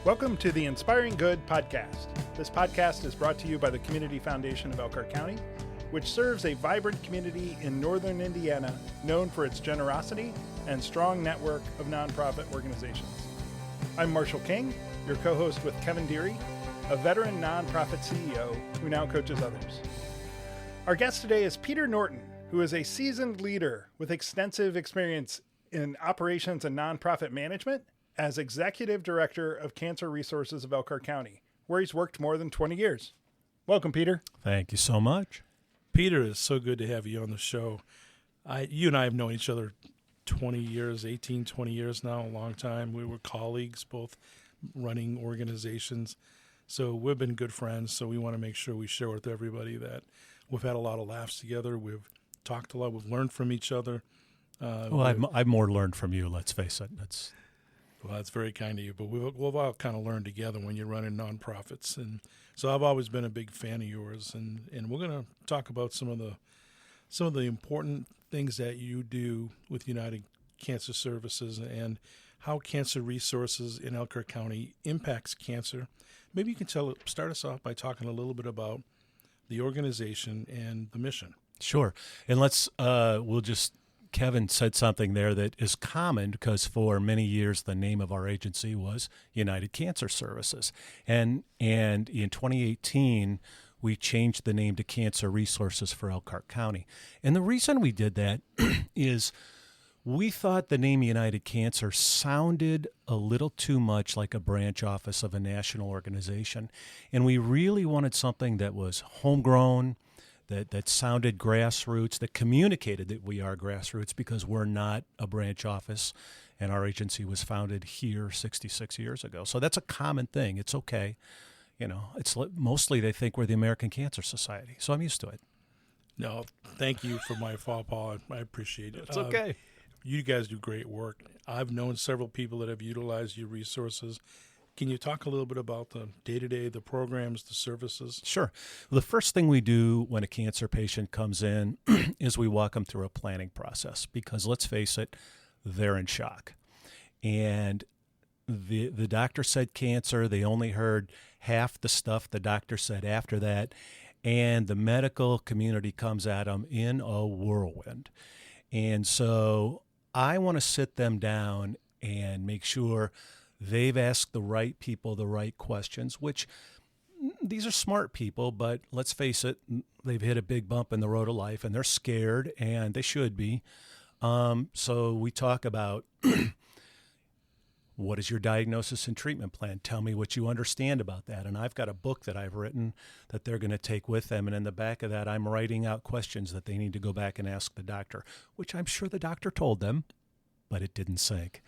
Welcome to the Inspiring Good podcast. This podcast is brought to you by the Community Foundation of Elkhart County, which serves a vibrant community in northern Indiana known for its generosity and strong network of nonprofit organizations. I'm Marshall King, your co-host with Kevin Deary, a veteran nonprofit CEO who now coaches others. Our guest today is Peter Norton, who is a seasoned leader with extensive experience in operations and nonprofit management as Executive Director of Cancer Resources of Elkhart County, where he's worked more than 20 years. Welcome, Peter. Thank you so much. Peter, it's so good to have you on the show. You and I have known each other 20 years, 18, 20 years now, a long time. We were colleagues, both running organizations. So we've been good friends, so we want to make sure we share with everybody that we've had a lot of laughs together. We've talked a lot. We've learned from each other. I've more learned from you, let's face it. Well, that's very kind of you, but we've all kind of learned together when you're running nonprofits. And so I've always been a big fan of yours, and we're going to talk about some of the important things that you do with United Cancer Services and how Cancer Resources in Elkhart County impacts cancer. Maybe you can start us off by talking a little bit about the organization and the mission. Sure. And Kevin said something there that is common because for many years the name of our agency was United Cancer Services. And in 2018, we changed the name to Cancer Resources for Elkhart County. And the reason we did that is we thought the name United Cancer sounded a little too much like a branch office of a national organization. And we really wanted something that was homegrown, that sounded grassroots, that communicated that we are grassroots because we're not a branch office, and our agency was founded here 66 years ago. So that's a common thing. It's okay. It's mostly they think we're the American Cancer Society, so I'm used to it. No, thank you for my faux pas. I appreciate it. It's okay. You guys do great work. I've known several people that have utilized your resources. Can you talk a little bit about the day-to-day, the programs, the services? Sure. Well, the first thing we do when a cancer patient comes in is we walk them through a planning process because, let's face it, they're in shock. And the doctor said cancer. They only heard half the stuff the doctor said after that. And the medical community comes at them in a whirlwind. And so I want to sit them down and make sure they've asked the right people the right questions, which these are smart people, but let's face it, they've hit a big bump in the road of life and they're scared, and they should be. So we talk about what is your diagnosis and treatment plan? Tell me what you understand about that. And I've got a book that I've written that they're going to take with them. And in the back of that, I'm writing out questions that they need to go back and ask the doctor, which I'm sure the doctor told them, but it didn't sink.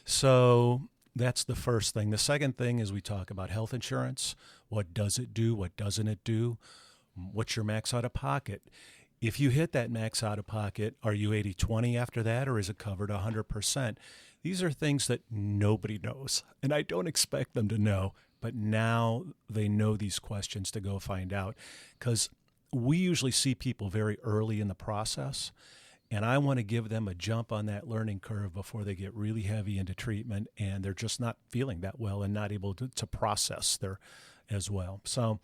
So that's the first thing. The second thing is we talk about health insurance. What does it do? What doesn't it do? What's your max out of pocket? If you hit that max out of pocket, are you 80-20 after that, or is it covered 100%? These are things that nobody knows, and I don't expect them to know, but now they know these questions to go find out, because we usually see people very early in the process, and I want to give them a jump on that learning curve before they get really heavy into treatment and they're just not feeling that well and not able to process there as well. So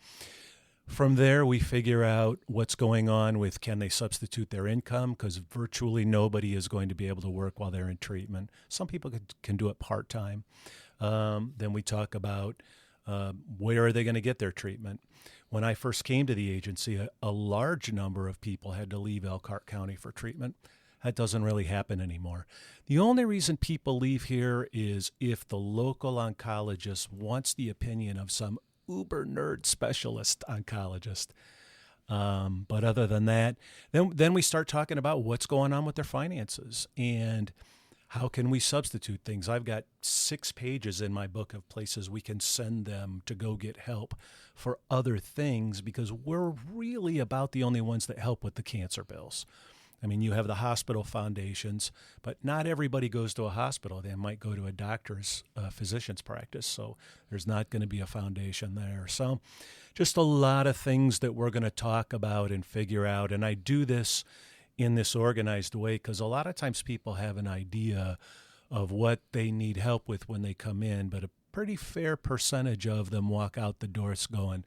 from there, we figure out what's going on with can they substitute their income, because virtually nobody is going to be able to work while they're in treatment. Some people can do it part-time. Then we talk about where are they going to get their treatment. When I first came to the agency, a large number of people had to leave Elkhart County for treatment. That doesn't really happen anymore. The only reason people leave here is if the local oncologist wants the opinion of some uber nerd specialist oncologist. But other than that, then we start talking about what's going on with their finances and how can we substitute things. I've got 6 pages in my book of places we can send them to go get help for other things, because we're really about the only ones that help with the cancer bills. I mean, you have the hospital foundations, but not everybody goes to a hospital. They might go to a doctor's physician's practice, so there's not going to be a foundation there. So just a lot of things that we're going to talk about and figure out, and I do this in this organized way because a lot of times people have an idea of what they need help with when they come in, but pretty fair percentage of them walk out the doors going,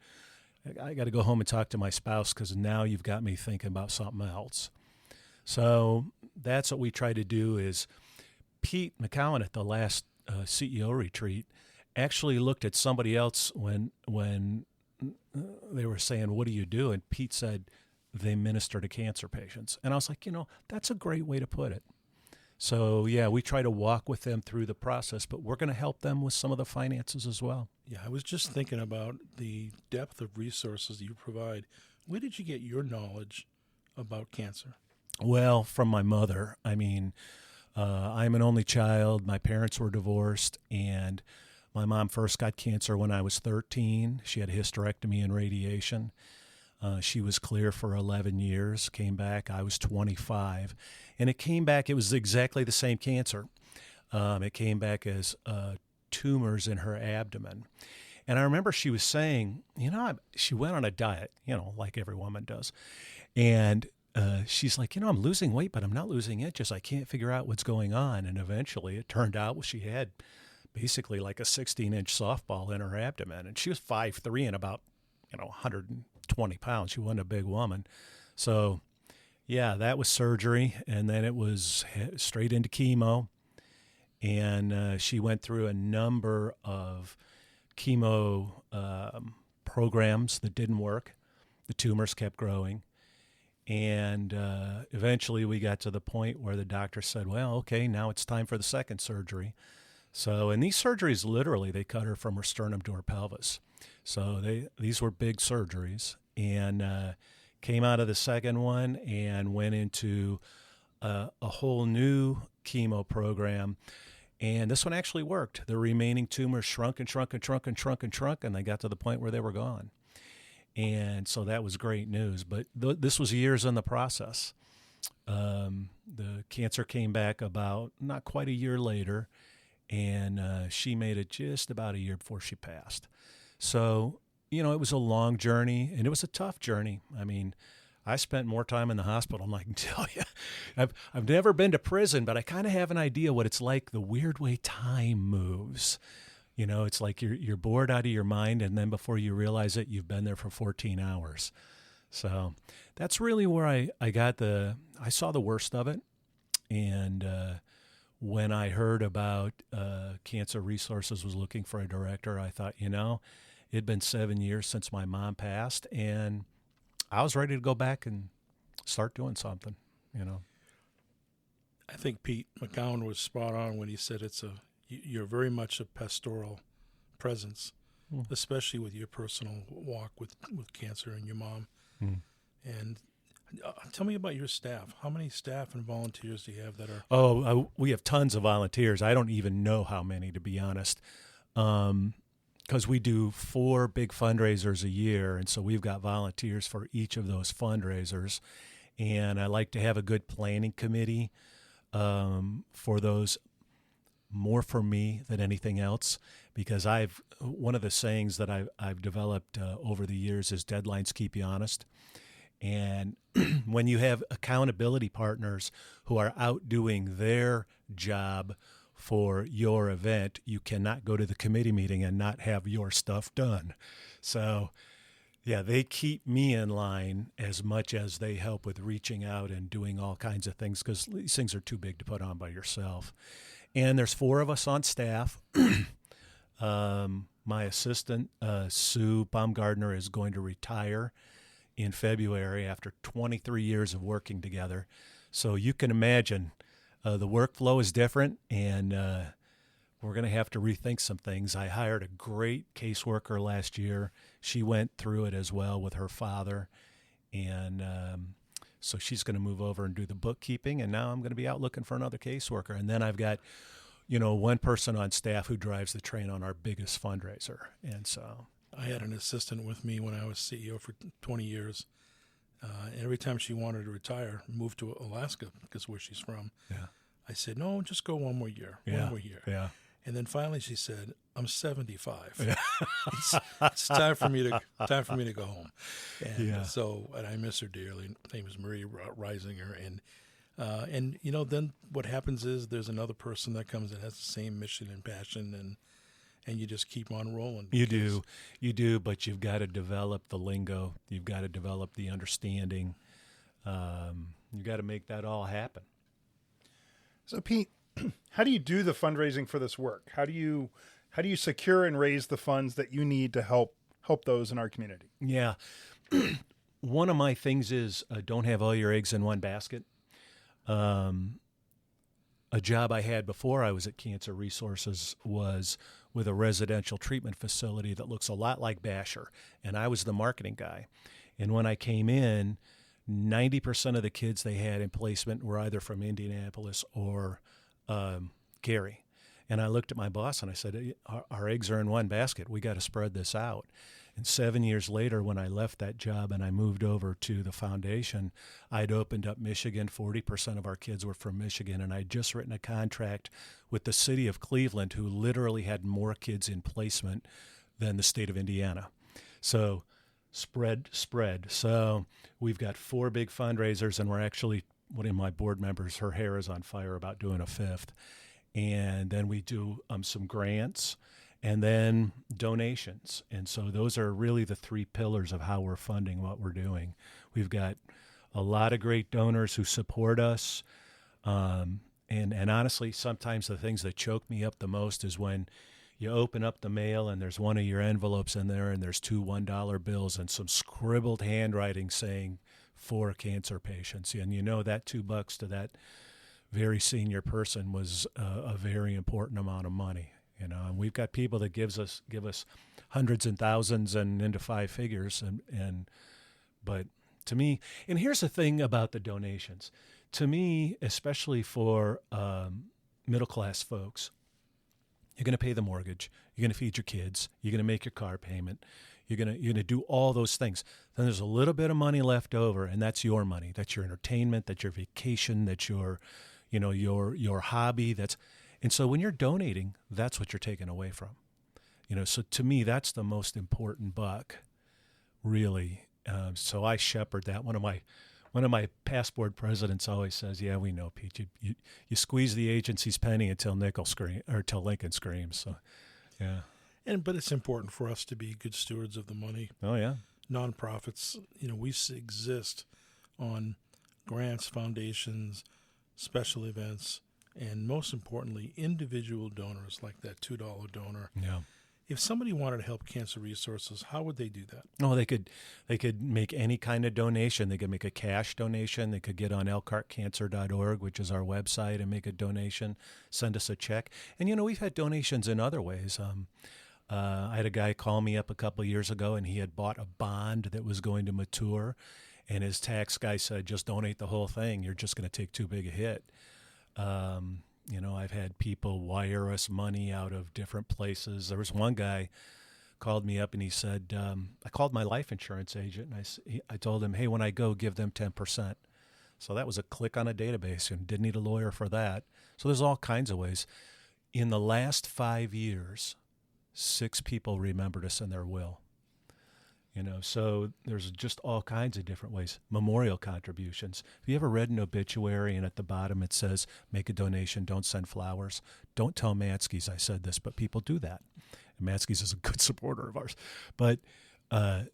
I got to go home and talk to my spouse because now you've got me thinking about something else. So that's what we try to do. Is Pete McCowan at the last CEO retreat actually looked at somebody else when they were saying, what do you do? And Pete said, they minister to cancer patients. And I was like, that's a great way to put it. So, yeah, we try to walk with them through the process, but we're going to help them with some of the finances as well. Yeah, I was just thinking about the depth of resources you provide. Where did you get your knowledge about cancer? Well, from my mother. I mean, I'm an only child. My parents were divorced, and my mom first got cancer when I was 13. She had a hysterectomy and radiation. She was clear for 11 years, came back. I was 25. And it came back, it was exactly the same cancer. It came back as tumors in her abdomen. And I remember she was saying, she went on a diet, like every woman does. And she's like, I'm losing weight, but I'm not losing inches. I can't figure out what's going on. And eventually it turned out she had basically like a 16-inch softball in her abdomen. And she was 5'3" and about, 120 pounds. She wasn't a big woman. So, yeah, that was surgery. And then it was straight into chemo. And she went through a number of chemo programs that didn't work. The tumors kept growing. And eventually we got to the point where the doctor said, well, okay, now it's time for the second surgery. So, and these surgeries, literally, they cut her from her sternum to her pelvis. So these were big surgeries, and came out of the second one and went into a whole new chemo program. And this one actually worked. The remaining tumors shrunk and shrunk and shrunk and shrunk and shrunk, and they got to the point where they were gone. And so that was great news. But this was years in the process. The cancer came back about not quite a year later, and she made it just about a year before she passed. So, it was a long journey, and it was a tough journey. I mean, I spent more time in the hospital than I can tell you. I've never been to prison, but I kind of have an idea what it's like, the weird way time moves. It's like you're bored out of your mind, and then before you realize it, you've been there for 14 hours. So that's really where I saw the worst of it. And when I heard about Cancer Resources was looking for a director, I thought, it'd been 7 years since my mom passed, and I was ready to go back and start doing something, I think Pete McCowan was spot on when he said you're very much a pastoral presence, especially with your personal walk with cancer and your mom. And tell me about your staff. How many staff and volunteers do you have that are? We have tons of volunteers. I don't even know how many, to be honest, because we do 4 big fundraisers a year, and so we've got volunteers for each of those fundraisers. And I like to have a good planning committee for those, more for me than anything else, because one of the sayings that I've developed over the years is deadlines keep you honest. And when you have accountability partners who are out doing their job for your event, you cannot go to the committee meeting and not have your stuff done. So, yeah, they keep me in line as much as they help with reaching out and doing all kinds of things, because these things are too big to put on by yourself. And there's 4 of us on staff. My assistant, Sue Baumgardner, is going to retire in February after 23 years of working together. So you can imagine the workflow is different, and we're going to have to rethink some things. I hired a great caseworker last year. She went through it as well with her father, and so she's going to move over and do the bookkeeping, and now I'm going to be out looking for another caseworker. And then I've got, one person on staff who drives the train on our biggest fundraiser. And so I had an assistant with me when I was CEO for 20 years. Every time she wanted to retire, move to Alaska, because where she's from. Yeah. I said, no, just go one more year. One more year. Yeah. And then finally she said, I'm 75. Yeah. it's time for me to go home. And so, and I miss her dearly. Her name is Marie Reisinger. And then what happens is there's another person that comes and has the same mission and passion, and you just keep on rolling. You do, but you've got to develop the lingo. You've got to develop the understanding. You've got to make that all happen. So, Pete, how do you do the fundraising for this work? How do you secure and raise the funds that you need to help those in our community? Yeah. One of my things is don't have all your eggs in one basket. A job I had before I was at Cancer Resources was with a residential treatment facility that looks a lot like Basher, and I was the marketing guy. And when I came in, 90% of the kids they had in placement were either from Indianapolis or Gary. And I looked at my boss and I said, our eggs are in one basket. We got to spread this out. And 7 years later, when I left that job and I moved over to the foundation, I'd opened up Michigan. 40% of our kids were from Michigan. And I'd just written a contract with the city of Cleveland, who literally had more kids in placement than the state of Indiana. So spread. So we've got 4 big fundraisers, and we're actually, one of my board members, her hair is on fire about doing a 5th. And then we do some grants, and then donations. And so those are really the 3 pillars of how we're funding what we're doing. We've got a lot of great donors who support us. And honestly, sometimes the things that choke me up the most is when you open up the mail and there's one of your envelopes in there and there's 2 $1 bills and some scribbled handwriting saying for cancer patients. And you know that $2 to that very senior person was a very important amount of money. You know, and we've got people that give us hundreds and thousands and into 5 figures, but to me, and here's the thing about the donations, to me, especially for middle class folks, you're going to pay the mortgage, you're going to feed your kids, you're going to make your car payment, you're going to do all those things. Then there's a little bit of money left over, and that's your money, that's your entertainment, that's your vacation, that's your hobby, and so when you're donating, that's what you're taking away from. You know, so to me, that's the most important buck, really. So I shepherd that. One of my past board presidents always says, "Yeah, we know, Pete. You squeeze the agency's penny until till Lincoln screams." So, yeah. But it's important for us to be good stewards of the money. Oh yeah. Nonprofits, we exist on grants, foundations, special events, and most importantly, individual donors like that $2 donor. Yeah. If somebody wanted to help Cancer Resources, how would they do that? Oh, they could make any kind of donation. They could make a cash donation. They could get on elkhartcancer.org, which is our website, and make a donation, send us a check. And, we've had donations in other ways. I had a guy call me up a couple of years ago, and he had bought a bond that was going to mature, and his tax guy said, just donate the whole thing. You're just going to take too big a hit. I've had people wire us money out of different places. There was one guy called me up and he said, I called my life insurance agent and I told him, hey, when I go, give them 10%. So that was a click on a database and didn't need a lawyer for that. So there's all kinds of ways. In the last 5 years, 6 people remembered us in their will. So there's just all kinds of different ways. Memorial contributions. Have you ever read an obituary and at the bottom it says, make a donation, don't send flowers? Don't tell Mansky's I said this, but people do that. And Mansky's is a good supporter of ours. But, I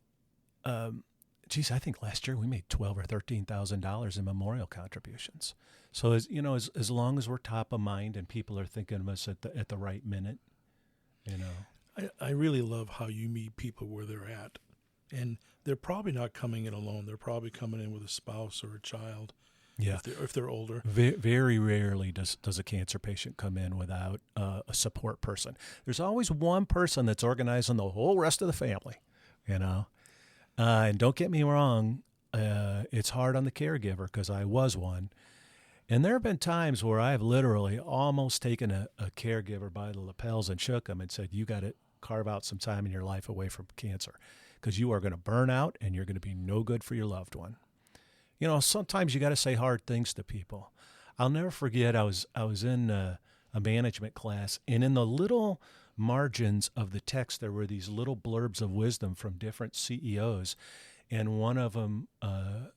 think last year we made $12,000 or $13,000 in memorial contributions. So, as long as we're top of mind and people are thinking of us at the right minute, I really love how you meet people where they're at. And they're probably not coming in alone. They're probably coming in with a spouse or a child. Yeah, if they're older. Very rarely does a cancer patient come in without a support person. There's always one person that's organizing the whole rest of the family. And don't get me wrong, it's hard on the caregiver because I was one. And there have been times where I've literally almost taken a caregiver by the lapels and shook them and said, you got to carve out some time in your life away from cancer, because you are going to burn out and you're going to be no good for your loved one. Sometimes you got to say hard things to people. I'll never forget, I was in a management class, and in the little margins of the text, there were these little blurbs of wisdom from different CEOs. And one of them,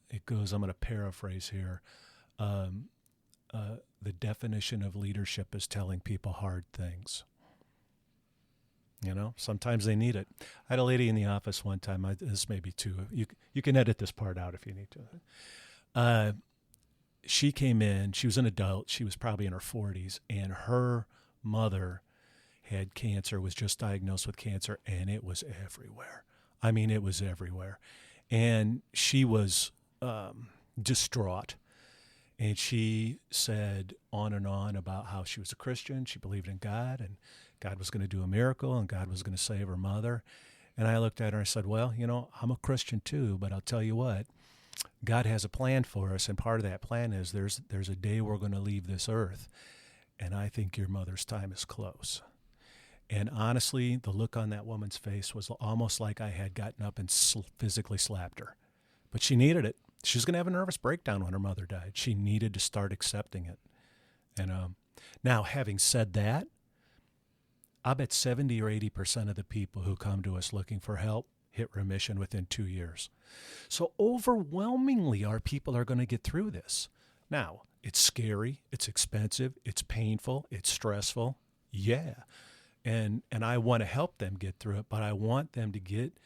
it goes, I'm going to paraphrase here, the definition of leadership is telling people hard things. Sometimes they need it. I had a lady in the office one time. This may be too. You can edit this part out if you need to. She came in. She was an adult. She was probably in her 40s, and her mother had cancer, was just diagnosed with cancer, and it was everywhere. I mean, it was everywhere. And she was distraught. And she said on and on about how she was a Christian. She believed in God, and God was going to do a miracle, and God was going to save her mother. And I looked at her and I said, well, I'm a Christian too, but I'll tell you what, God has a plan for us, and part of that plan is there's a day we're going to leave this earth, and I think your mother's time is close. And honestly, the look on that woman's face was almost like I had gotten up and physically slapped her. But she needed it. She was going to have a nervous breakdown when her mother died. She needed to start accepting it. And now, having said that, I bet 70 or 80% of the people who come to us looking for help hit remission within 2 years. So overwhelmingly, our people are going to get through this. Now, it's scary, it's expensive, it's painful, it's stressful. Yeah. And I want to help them get through it, but I want them to get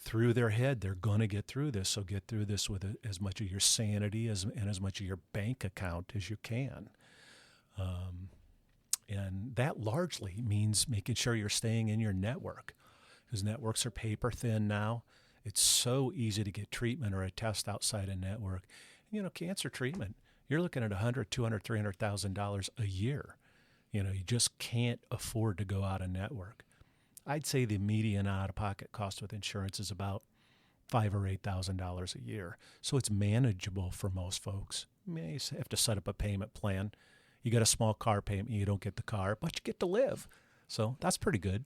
through their head. They're going to get through this. So get through this with as much of your sanity and as much of your bank account as you can. And that largely means making sure you're staying in your network, because networks are paper thin now. It's so easy to get treatment or a test outside a network. Cancer treatment, you're looking at $100,000, $200,000, $300,000 a year. You just can't afford to go out of network. I'd say the median out-of-pocket cost with insurance is about $5,000 or $8,000 a year. So it's manageable for most folks. You may have to set up a payment plan. You got a small car payment, you don't get the car, but you get to live. So that's pretty good.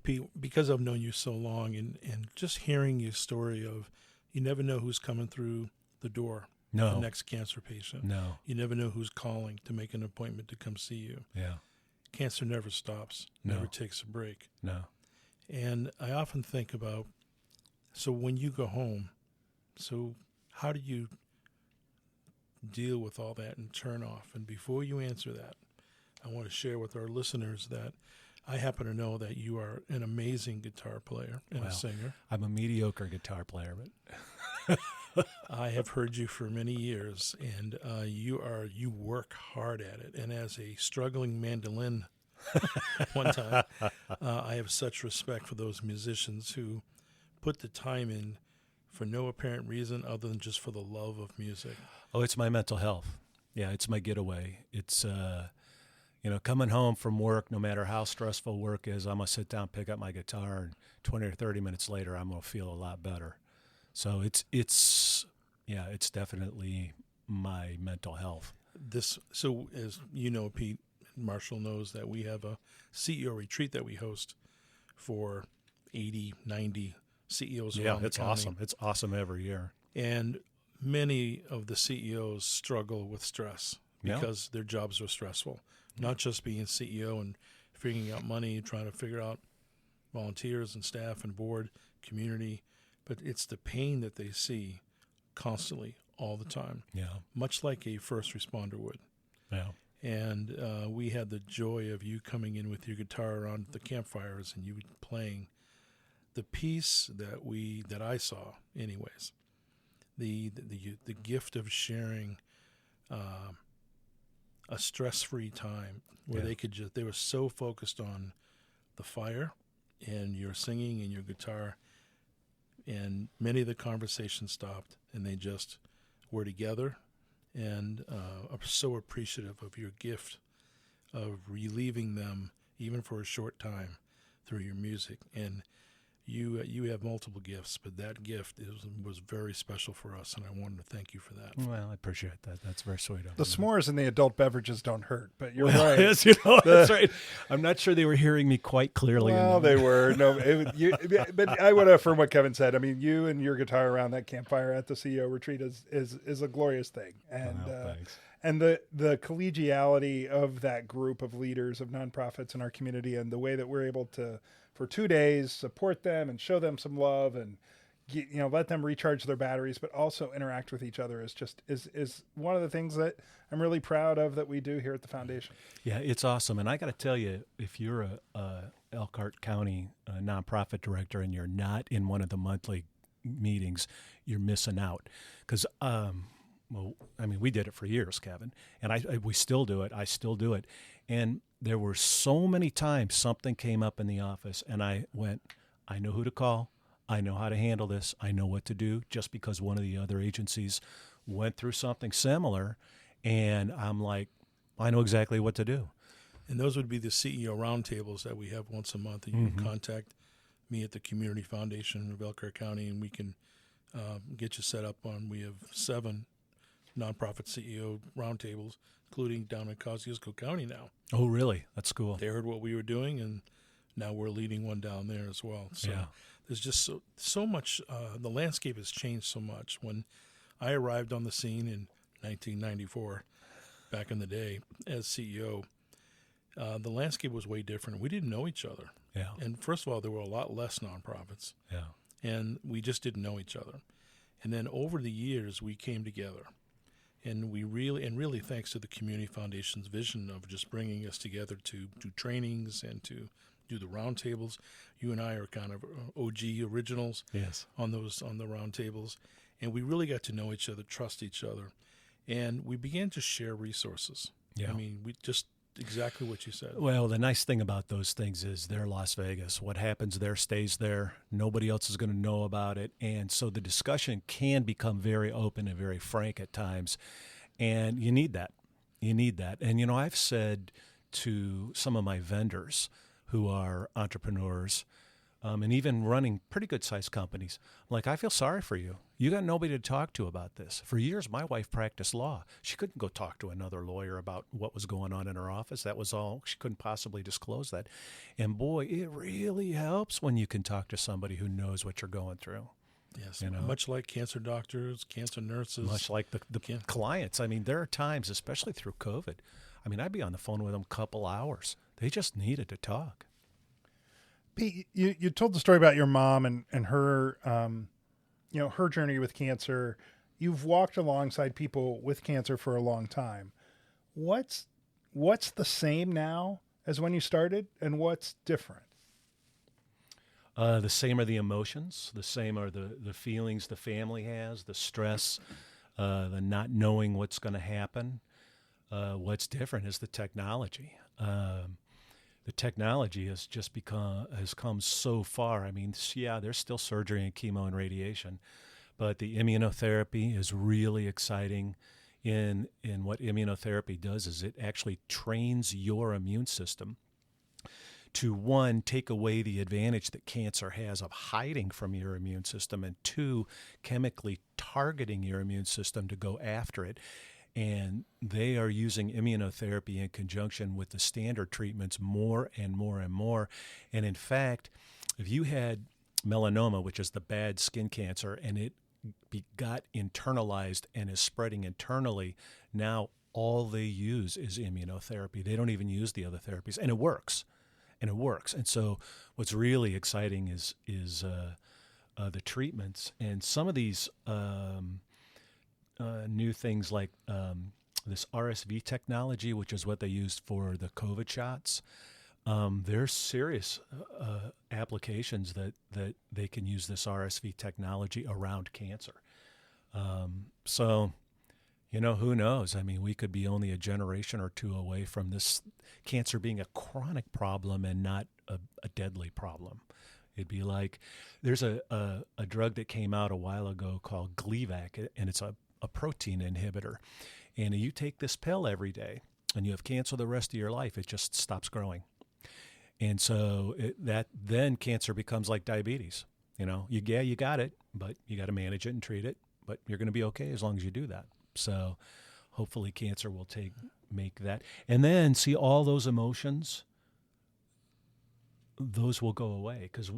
Pete, because I've known you so long and just hearing your story of you never know who's coming through the door. No. The next cancer patient. No. You never know who's calling to make an appointment to come see you. Yeah. Cancer never stops, No. never takes a break. No. And I often think about, so when you go home, so how do you deal with all that and turn off? And before you answer that, I want to share with our listeners that I happen to know that you are an amazing guitar player and a singer. I'm a mediocre guitar player, but I have heard you for many years, and you work hard at it. And as a struggling mandolin one time, I have such respect for those musicians who put the time in for no apparent reason other than just for the love of music. Oh, it's my mental health. Yeah, it's my getaway. It's, coming home from work, no matter how stressful work is, I'm going to sit down, pick up my guitar, and 20 or 30 minutes later, I'm going to feel a lot better. So it's definitely my mental health. So as you know, Pete, Marshall knows that we have a CEO retreat that we host for 80, 90 CEOs around the county. Awesome. It's awesome every year. And many of the CEOs struggle with stress because their jobs are stressful. Not just being CEO and figuring out money, trying to figure out volunteers and staff and board, community, but it's the pain that they see constantly, all the time. Yeah. Much like a first responder would. Yeah. And we had the joy of you coming in with your guitar around the campfires and you playing the piece that I saw, anyways. The gift of sharing a stress-free time where they were so focused on the fire and your singing and your guitar, and many of the conversations stopped and they just were together, and I'm so appreciative of your gift of relieving them even for a short time through your music. And you have multiple gifts, but that gift was very special for us, and I wanted to thank you for that. Well, I appreciate that. That's very sweet of you. The s'mores and the adult beverages don't hurt, but you're Well, right. yes, that's right. I'm not sure they were hearing me quite clearly. Well, they were. No, but I want to affirm what Kevin said. I mean, you and your guitar around that campfire at the CEO retreat is a glorious thing, and thanks. And the collegiality of that group of leaders of nonprofits in our community, and the way that we're able to, for 2 days, support them and show them some love and let them recharge their batteries, but also interact with each other is one of the things that I'm really proud of that we do here at the foundation. Yeah, it's awesome. And I got to tell you, if you're a Elkhart County nonprofit director and you're not in one of the monthly meetings, you're missing out. Because, we did it for years, Kevin, and we still do it. I still do it. And there were so many times something came up in the office, and I went, I know who to call. I know how to handle this. I know what to do, just because one of the other agencies went through something similar. And I'm like, I know exactly what to do. And those would be the CEO roundtables that we have once a month. And you can contact me at the Community Foundation of Elkhart County, and we can get you set up on. We have 7 nonprofit CEO roundtables, including down in Kosciuszko County now. Oh, really? That's cool. They heard what we were doing, and now we're leading one down there as well. So there's just so much. The landscape has changed so much. When I arrived on the scene in 1994, back in the day as CEO, the landscape was way different. We didn't know each other. Yeah. And first of all, there were a lot less nonprofits. Yeah. And we just didn't know each other. And then over the years, we came together. And really thanks to the Community Foundation's vision of just bringing us together to do trainings and to do the roundtables. You and I are kind of OG originals on the roundtables. And we really got to know each other, trust each other. And we began to share resources. Yeah. I mean, we just exactly what you said. Well, the nice thing about those things is they're Las Vegas. What happens there stays there. Nobody else is going to know about it. And so the discussion can become very open and very frank at times. And you need that. You need that. And, I've said to some of my vendors who are entrepreneurs, and even running pretty good-sized companies, like, I feel sorry for you. You got nobody to talk to about this. For years, my wife practiced law. She couldn't go talk to another lawyer about what was going on in her office. That was all. She couldn't possibly disclose that. And, boy, it really helps when you can talk to somebody who knows what you're going through. Yes, much like cancer doctors, cancer nurses. Much like the clients. I mean, there are times, especially through COVID, I'd be on the phone with them a couple hours. They just needed to talk. Pete, you told the story about your mom and her, her journey with cancer. You've walked alongside people with cancer for a long time. What's the same now as when you started, and what's different? The same are the emotions. The same are the feelings the family has, the stress, the not knowing what's going to happen. What's different is the technology. The technology has come so far. I mean, there's still surgery and chemo and radiation, but the immunotherapy is really exciting. In what immunotherapy does is it actually trains your immune system to, 1, take away the advantage that cancer has of hiding from your immune system, and 2, chemically targeting your immune system to go after it. And they are using immunotherapy in conjunction with the standard treatments more and more and more. And in fact, if you had melanoma, which is the bad skin cancer, and it got internalized and is spreading internally, now all they use is immunotherapy. They don't even use the other therapies, and it works. And so what's really exciting is the treatments, and some of these new things like this RSV technology, which is what they used for the COVID shots. There's serious applications that they can use this RSV technology around cancer. So, who knows? I mean, we could be only a generation or two away from this cancer being a chronic problem and not a deadly problem. It'd be like, there's a drug that came out a while ago called Gleevec, and it's a protein inhibitor. And you take this pill every day and you have cancer the rest of your life, it just stops growing. And so then cancer becomes like diabetes. You got it, but you got to manage it and treat it, but you're going to be okay as long as you do that. So hopefully cancer will make that. And then see all those emotions, those will go away, because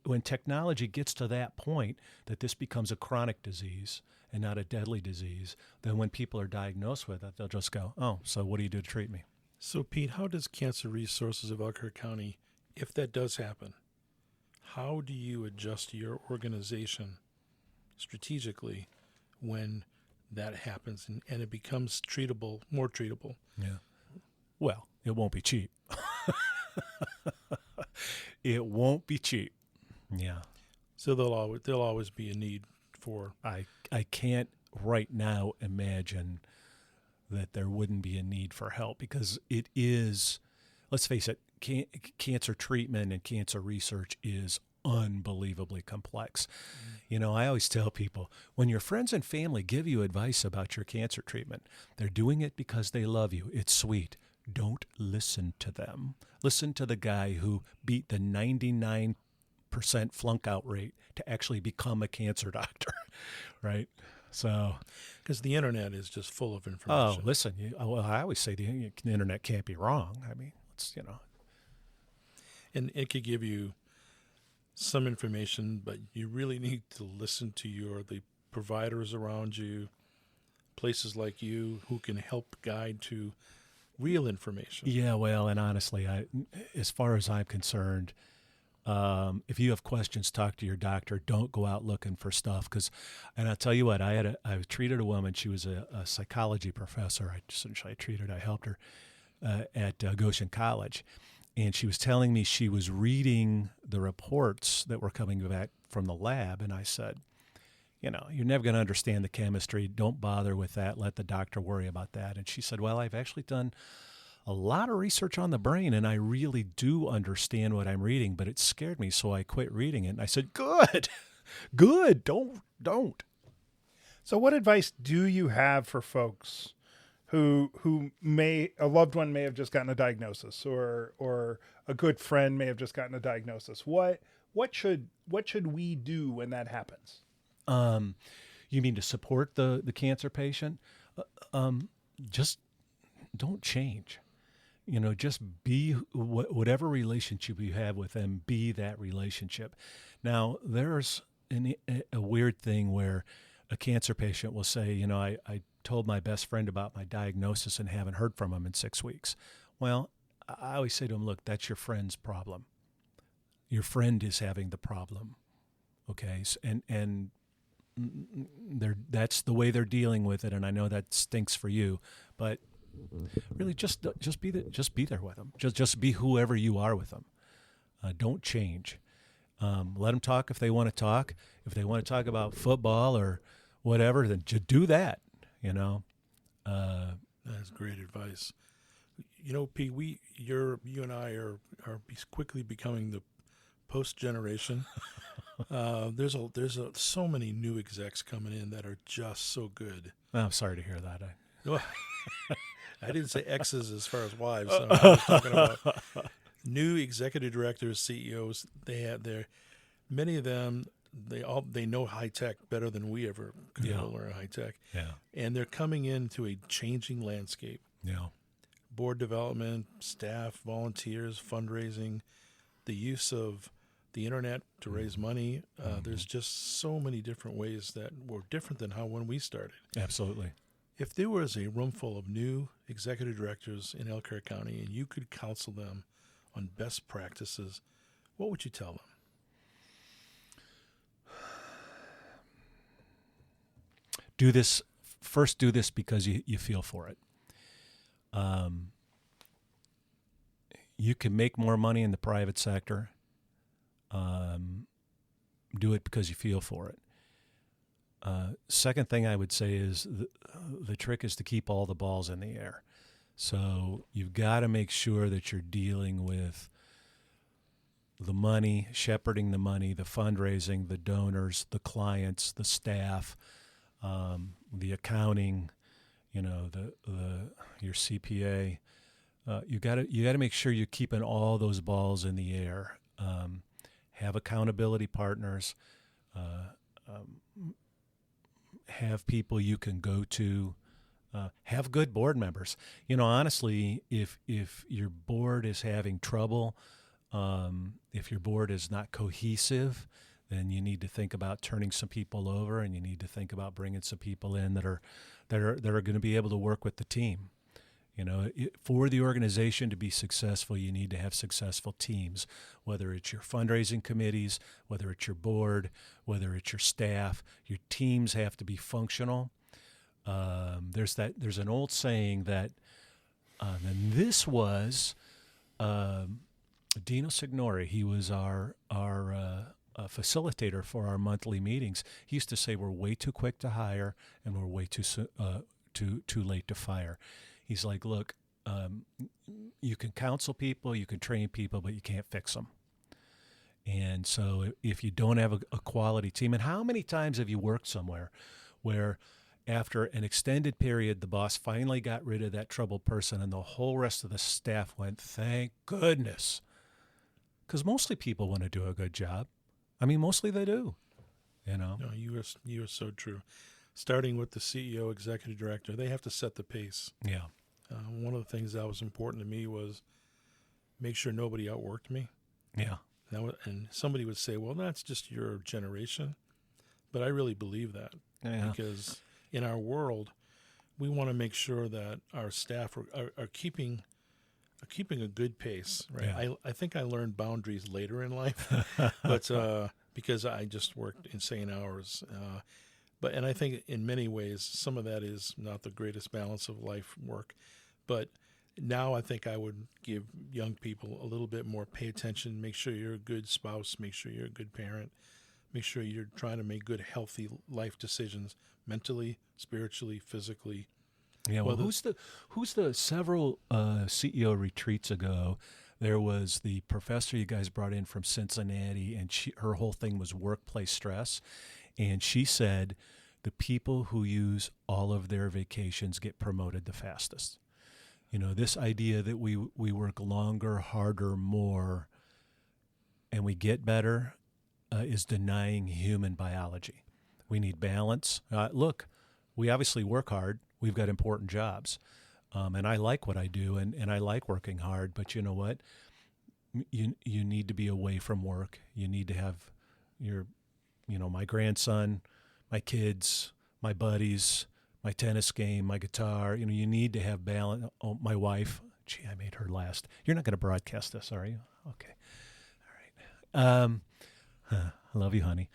when technology gets to that point that this becomes a chronic disease and not a deadly disease, then when people are diagnosed with it, they'll just go, oh, so what do you do to treat me? So, Pete, how does Cancer Resources of Elkhart County, if that does happen, how do you adjust your organization strategically when that happens and it becomes more treatable? Yeah. Well, it won't be cheap. It won't be cheap. Yeah. So there'll always be a need for. I can't right now imagine that there wouldn't be a need for help, because it is, let's face it, cancer treatment and cancer research is unbelievably complex. I always tell people, when your friends and family give you advice about your cancer treatment, they're doing it because they love you. It's sweet. Don't listen to them. Listen to the guy who beat the 99% flunk out rate to actually become a cancer doctor, right? So, because the internet is just full of information. Oh, listen, I always say the internet can't be wrong. I mean, and it could give you some information, but you really need to listen to the providers around you, places like you who can help guide to real information. Yeah, well, and honestly, as far as I'm concerned, if you have questions, talk to your doctor. Don't go out looking for stuff. And I'll tell you what, I treated a woman. She was a psychology professor. I helped her at Goshen College. And she was telling me she was reading the reports that were coming back from the lab. And I said, you're never going to understand the chemistry. Don't bother with that. Let the doctor worry about that. And she said, well, I've actually done a lot of research on the brain, and I really do understand what I'm reading, but it scared me, so I quit reading it. And I said, good, don't. So what advice do you have for folks who a loved one may have just gotten a diagnosis, or a good friend may have just gotten a diagnosis? What should we do when that happens? You mean to support the cancer patient? Just don't change. Just be whatever relationship you have with them, be that relationship. Now, there's a weird thing where a cancer patient will say, I told my best friend about my diagnosis and haven't heard from him in 6 weeks. Well, I always say to them, look, that's your friend's problem. Your friend is having the problem. Okay. And that's the way they're dealing with it. And I know that stinks for you, but really just be there with them. Just be whoever you are with them. Don't change. Let them talk if they want to talk. If they want to talk about football or whatever, then just do that. That's great advice. Pete, you and I are quickly becoming the post generation. There's so many new execs coming in that are just so good. I'm sorry to hear that. I didn't say exes as far as wives. I was talking about new executive directors, CEOs. Many of them. They know high tech better than we ever could learn high tech. Yeah. And they're coming into a changing landscape. Yeah. Board development, staff, volunteers, fundraising, the use of the internet to raise money. There's just so many different ways that were different than when we started. Absolutely. If there was a room full of new executive directors in Elkhart County and you could counsel them on best practices, what would you tell them? Do this because you feel for it. You can make more money in the private sector. Do it because you feel for it. Second thing I would say is the trick is to keep all the balls in the air. So you've got to make sure that you're dealing with the money, shepherding the money, the fundraising, the donors, the clients, the staff, the accounting, your CPA. You got to make sure you're keeping all those balls in the air. Have accountability partners. Have people you can go to. Have good board members. Honestly, if your board is having trouble, if your board is not cohesive, then you need to think about turning some people over, and you need to think about bringing some people in that are going to be able to work with the team. For the organization to be successful, you need to have successful teams, whether it's your fundraising committees, whether it's your board, whether it's your staff. Your teams have to be functional. There's an old saying that, and this was Dino Signori. He was our facilitator for our monthly meetings. He used to say we're way too quick to hire and we're way too late to fire. He's like, look, you can counsel people, you can train people, but you can't fix them. And so if you don't have a quality team, and how many times have you worked somewhere where after an extended period, the boss finally got rid of that troubled person and the whole rest of the staff went, thank goodness. Because mostly people want to do a good job. I mean, mostly they do, No, you are so true. Starting with the CEO, executive director, they have to set the pace. Yeah. One of the things that was important to me was make sure nobody outworked me. Yeah. And somebody would say, well, that's just your generation. But I really believe that. Yeah. Because in our world, we want to make sure that our staff are keeping a good pace. Right. Yeah. I think I learned boundaries later in life, but because I just worked insane hours. And I think in many ways, some of that is not the greatest balance of life work. But now I think I would give young people a little bit more pay attention, make sure you're a good spouse, make sure you're a good parent, make sure you're trying to make good, healthy life decisions mentally, spiritually, physically. Yeah, well, who's the several CEO retreats ago, there was the professor you guys brought in from Cincinnati, and her whole thing was workplace stress. And she said the people who use all of their vacations get promoted the fastest. This idea that we work longer, harder, more, and we get better is denying human biology. We need balance. Look, we obviously work hard. We've got important jobs. And I like what I do, and I like working hard. But you know what? You need to be away from work. You need to have my grandson, my kids, my buddies, my tennis game, my guitar. You need to have balance. Oh, my wife. Gee, I made her last. You're not going to broadcast this, are you? Okay. All right. I love you, honey.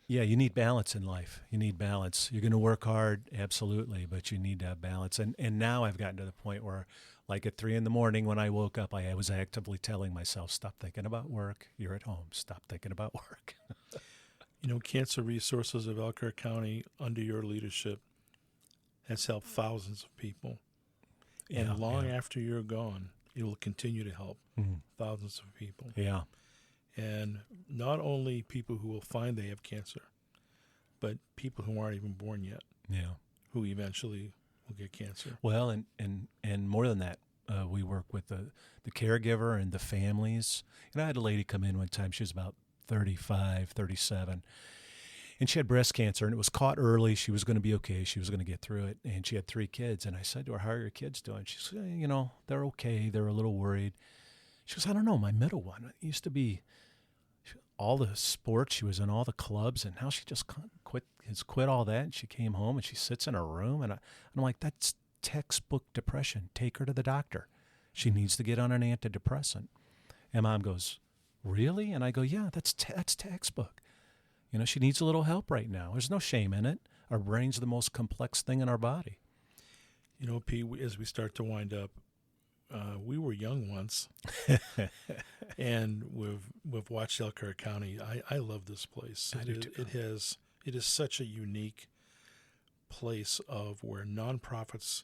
Yeah, you need balance in life. You need balance. You're going to work hard, absolutely, but you need to have balance. And now I've gotten to the point where, like at 3 a.m. when I woke up, I was actively telling myself, stop thinking about work. You're at home. Stop thinking about work. Cancer Resources of Elkhart County, under your leadership, has helped thousands of people. And after you're gone, it will continue to help thousands of people. Yeah. And not only people who will find they have cancer, but people who aren't even born yet, who eventually will get cancer. Well, and more than that, we work with the caregiver and the families. I had a lady come in one time. She was about 35, 37, and she had breast cancer, and it was caught early. She was going to be okay. She was going to get through it, and she had 3 kids. And I said to her, how are your kids doing? She said, they're okay. They're a little worried. She goes, I don't know, my middle one used to be all the sports. She was in all the clubs, and now she just quit all that. And she came home, and she sits in her room, and I'm like, that's textbook depression. Take her to the doctor. She needs to get on an antidepressant. And Mom goes, really? And I go, yeah, that's textbook. She needs a little help right now. There's no shame in it. Our brain's the most complex thing in our body. Pete, as we start to wind up, we were young once, and we've watched Elkhart County. I love this place. It is such a unique place of where nonprofits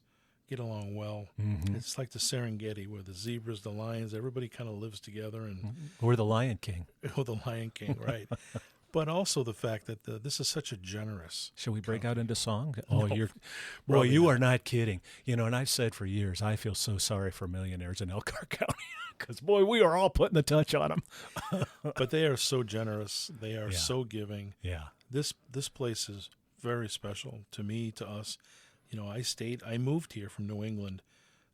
get along well. Mm-hmm. It's like the Serengeti, where the zebras, the lions, everybody kind of lives together. And we're the Lion King. Oh, the Lion King, right. But also the fact that this is such a generous. Shall we break out into song? No, you are not kidding. And I've said for years, I feel so sorry for millionaires in Elkhart County because, boy, we are all putting the touch on them. But they are so generous. They are so giving. Yeah. This place is very special to me, to us. I moved here from New England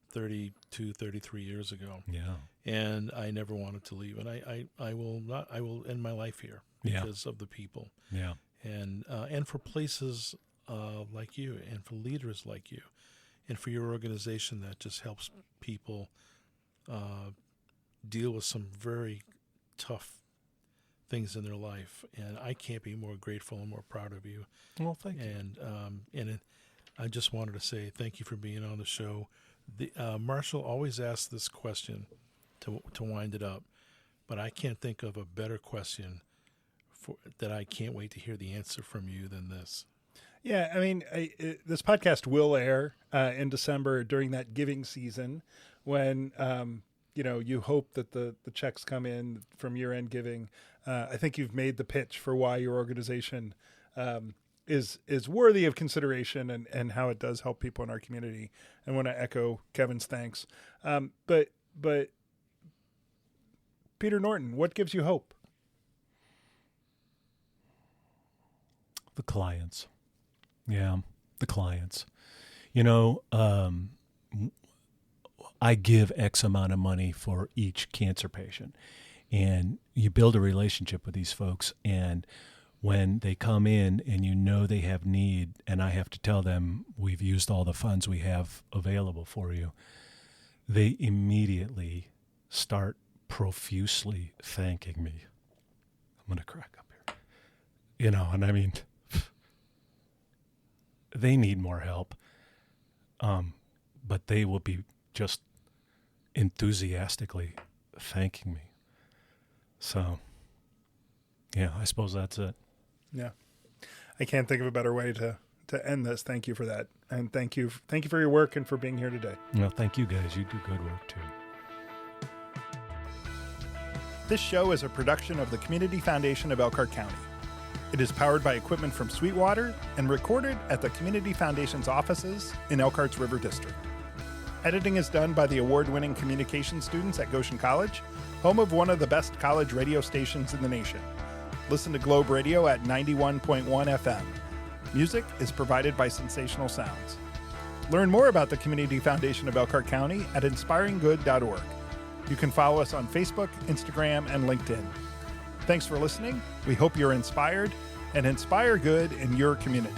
32, 33 years ago. Yeah. And I never wanted to leave. And I will end my life here because of the people. Yeah. And for places like you and for leaders like you. and for your organization that just helps people deal with some very tough things in their life. And I can't be more grateful and more proud of you. Well, thank you. And I just wanted to say thank you for being on the show. Marshall always asks this question to wind it up, but I can't think of a better question that I can't wait to hear the answer from you than this. Yeah, I mean, this podcast will air in December during that giving season when, you hope that the checks come in from year-end giving. I think you've made the pitch for why your organization is worthy of consideration and how it does help people in our community. And want to echo Kevin's thanks. But Peter Norton, what gives you hope? The clients. Yeah, the clients. I give X amount of money for each cancer patient. And you build a relationship with these folks. And when they come in and they have need, and I have to tell them we've used all the funds we have available for you, they immediately start profusely thanking me. I'm going to crack up here. And I mean, they need more help, but they will be just enthusiastically thanking me. So, yeah, I suppose that's it. Yeah. I can't think of a better way to end this. Thank you for that. And thank you for your work and for being here today. Well, thank you guys. You do good work too. This show is a production of the Community Foundation of Elkhart County. It is powered by equipment from Sweetwater and recorded at the Community Foundation's offices in Elkhart's River District. Editing is done by the award-winning communication students at Goshen College, home of one of the best college radio stations in the nation. Listen to Globe Radio at 91.1 FM. Music is provided by Sensational Sounds. Learn more about the Community Foundation of Elkhart County at inspiringgood.org. You can follow us on Facebook, Instagram, and LinkedIn. Thanks for listening. We hope you're inspired and inspire good in your community.